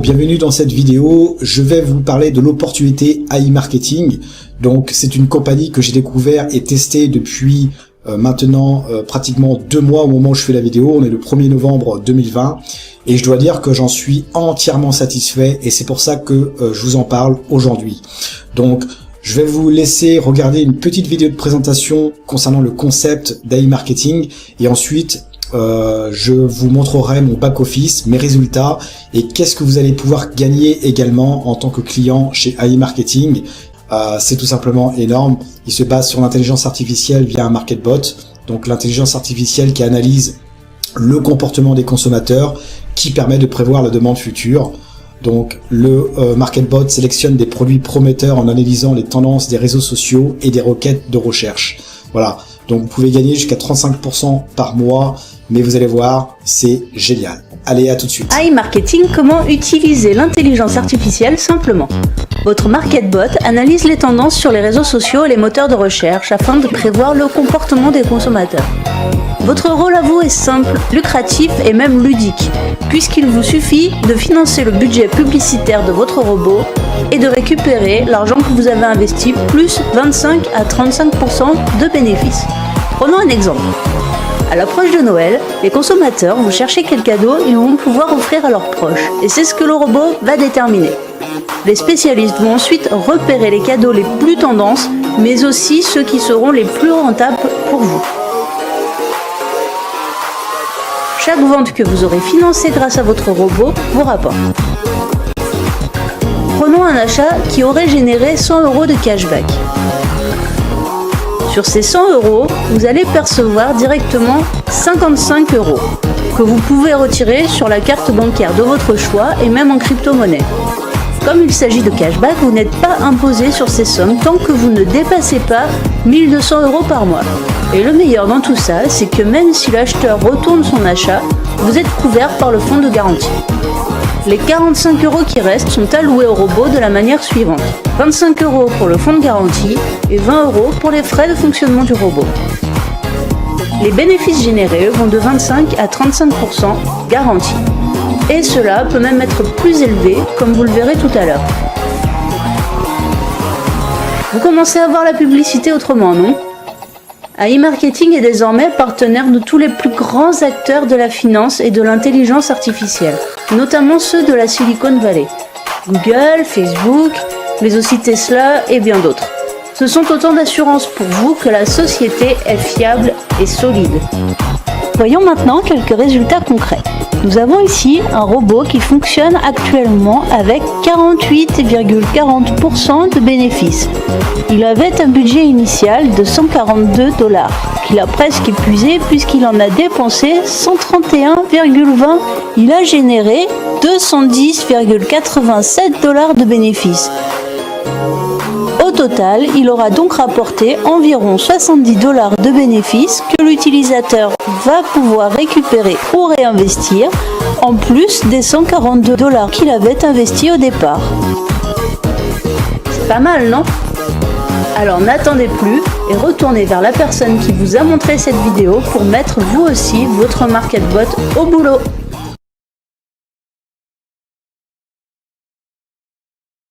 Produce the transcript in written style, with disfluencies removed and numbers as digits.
Bienvenue dans cette vidéo, je vais vous parler de l'opportunité AI Marketing. Donc c'est une compagnie que j'ai découvert et testée depuis maintenant pratiquement 2 mois au moment où je fais la vidéo. On est le 1er novembre 2020 et je dois dire que j'en suis entièrement satisfait et c'est pour ça que je vous en parle aujourd'hui. Donc je vais vous laisser regarder une petite vidéo de présentation concernant le concept d'AI Marketing et ensuite je vous montrerai mon back-office, mes résultats et qu'est-ce que vous allez pouvoir gagner également en tant que client chez AI Marketing. C'est tout simplement énorme. Il se base sur l'intelligence artificielle via un MarketBot, donc l'intelligence artificielle qui analyse le comportement des consommateurs, qui permet de prévoir la demande future. Donc le MarketBot sélectionne des produits prometteurs en analysant les tendances des réseaux sociaux et des requêtes de recherche. Voilà, donc vous pouvez gagner jusqu'à 35% par mois, mais vous allez voir, c'est génial. Allez, à tout de suite. AI Marketing, comment utiliser l'intelligence artificielle simplement. Votre MarketBot analyse les tendances sur les réseaux sociaux et les moteurs de recherche afin de prévoir le comportement des consommateurs. Votre rôle à vous est simple, lucratif et même ludique, puisqu'il vous suffit de financer le budget publicitaire de votre robot et de récupérer l'argent que vous avez investi plus 25 à 35% de bénéfices. Prenons un exemple. À l'approche de Noël, les consommateurs vont chercher quel cadeau ils vont pouvoir offrir à leurs proches, et c'est ce que le robot va déterminer. Les spécialistes vont ensuite repérer les cadeaux les plus tendances, mais aussi ceux qui seront les plus rentables pour vous. Chaque vente que vous aurez financée grâce à votre robot vous rapporte. Prenons un achat qui aurait généré 100 € de cashback. Sur ces 100 €, vous allez percevoir directement 55 € que vous pouvez retirer sur la carte bancaire de votre choix et même en crypto-monnaie. Comme il s'agit de cashback, vous n'êtes pas imposé sur ces sommes tant que vous ne dépassez pas 1200 € par mois. Et le meilleur dans tout ça, c'est que même si l'acheteur retourne son achat, vous êtes couvert par le fonds de garantie. Les 45 € qui restent sont alloués au robot de la manière suivante. 25 € pour le fonds de garantie et 20 € pour les frais de fonctionnement du robot. Les bénéfices générés vont de 25 à 35% garantis. Et cela peut même être plus élevé, comme vous le verrez tout à l'heure. Vous commencez à voir la publicité autrement, non ? AI Marketing est désormais partenaire de tous les plus grands acteurs de la finance et de l'intelligence artificielle, notamment ceux de la Silicon Valley. Google, Facebook, mais aussi Tesla et bien d'autres. Ce sont autant d'assurances pour vous que la société est fiable et solide. Voyons maintenant quelques résultats concrets. Nous avons ici un robot qui fonctionne actuellement avec 48,40% de bénéfices. Il avait un budget initial de 142 $, qu'il a presque épuisé puisqu'il en a dépensé 131,20. Il a généré 210,87 $ de bénéfices. Au total, il aura donc rapporté environ 70 $ de bénéfices que l'utilisateur va pouvoir récupérer ou réinvestir, en plus des 142 $ qu'il avait investis au départ. C'est pas mal, non ? Alors n'attendez plus et retournez vers la personne qui vous a montré cette vidéo pour mettre vous aussi votre MarketBot au boulot.